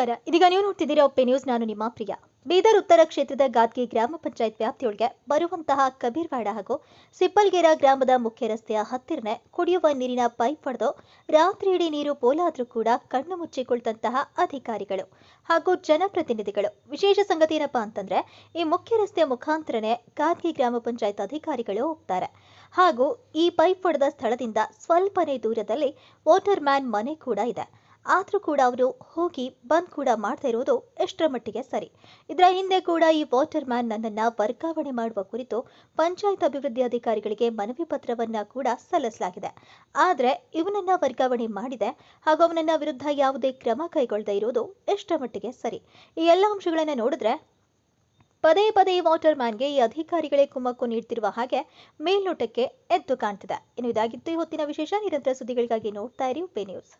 ನಮಸ್ಕಾರ. ಇದೀಗ ನೀವು ನೋಡ್ತಿದ್ದೀರಾ ಒಪ್ಪೆ ನ್ಯೂಸ್. ನಾನು ನಿಮ್ಮ ಪ್ರಿಯ. ಬೀದರ್ ಉತ್ತರ ಕ್ಷೇತ್ರದ ಗಾದ್ಗಿ ಗ್ರಾಮ ಪಂಚಾಯತ್ ವ್ಯಾಪ್ತಿಯೊಳಗೆ ಬರುವಂತಹ ಕಬೀರ್ವಾಡ ಹಾಗೂ ಸಿಪ್ಪಲ್ಗೆರ ಗ್ರಾಮದ ಮುಖ್ಯ ರಸ್ತೆಯ ಹತ್ತಿರನೇ ಕುಡಿಯುವ ನೀರಿನ ಪೈಪ್ ಹೊಡೆದು ರಾತ್ರಿಯಿಡೀ ನೀರು ಪೋಲಾದರೂ ಕೂಡ ಕಣ್ಣು ಮುಚ್ಚಿಕೊಳ್ತಂತಹ ಅಧಿಕಾರಿಗಳು ಹಾಗೂ ಜನಪ್ರತಿನಿಧಿಗಳು. ವಿಶೇಷ ಸಂಗತಿ ಏನಪ್ಪಾ ಅಂತಂದ್ರೆ, ಈ ಮುಖ್ಯ ರಸ್ತೆಯ ಮುಖಾಂತರನೇ ಗಾದ್ಗಿ ಗ್ರಾಮ ಪಂಚಾಯತ್ ಅಧಿಕಾರಿಗಳು ಹೋಗ್ತಾರೆ ಹಾಗೂ ಈ ಪೈಪ್ ಹೊಡೆದ ಸ್ಥಳದಿಂದ ಸ್ವಲ್ಪನೇ ದೂರದಲ್ಲಿ ವಾಟರ್ ಮ್ಯಾನ್ ಮನೆ ಕೂಡ ಇದೆ. ಆದರೂ ಕೂಡ ಅವರು ಹೋಗಿ ಬಂದ್ ಕೂಡ ಮಾಡ್ತಾ ಇರೋದು ಎಷ್ಟರ ಮಟ್ಟಿಗೆ ಸರಿ? ಇದರ ಹಿಂದೆ ಕೂಡ ಈ ವಾಟರ್ ಮ್ಯಾನ್ ನನ್ನನ್ನ ವರ್ಗಾವಣೆ ಮಾಡುವ ಕುರಿತು ಪಂಚಾಯತ್ ಅಭಿವೃದ್ಧಿ ಅಧಿಕಾರಿಗಳಿಗೆ ಮನವಿ ಪತ್ರವನ್ನ ಕೂಡ ಸಲ್ಲಿಸಲಾಗಿದೆ. ಆದರೆ ಇವನನ್ನ ವರ್ಗಾವಣೆ ಮಾಡಿದೆ ಹಾಗೂ ಅವನನ್ನ ವಿರುದ್ಧ ಯಾವುದೇ ಕ್ರಮ ಕೈಗೊಳ್ಳದೇ ಇರೋದು ಎಷ್ಟರ ಮಟ್ಟಿಗೆ ಸರಿ? ಈ ಎಲ್ಲ ಅಂಶಗಳನ್ನ ನೋಡಿದ್ರೆ ಪದೇ ಪದೇ ವಾಟರ್ ಮ್ಯಾನ್ಗೆ ಈ ಅಧಿಕಾರಿಗಳೇ ಕುಮ್ಮಕ್ಕು ನೀಡ್ತಿರುವ ಹಾಗೆ ಮೇಲ್ನೋಟಕ್ಕೆ ಎದ್ದು ಕಾಣ್ತಿದೆ. ಇನ್ನು ಇದಾಗಿತ್ತು ಇವತ್ತಿನ ವಿಶೇಷ. ನಿರಂತರ ಸುದ್ದಿಗಳಿಗಾಗಿ ನೋಡ್ತಾ ಇರಿ ಒಪ್ಪೆ ನ್ಯೂಸ್.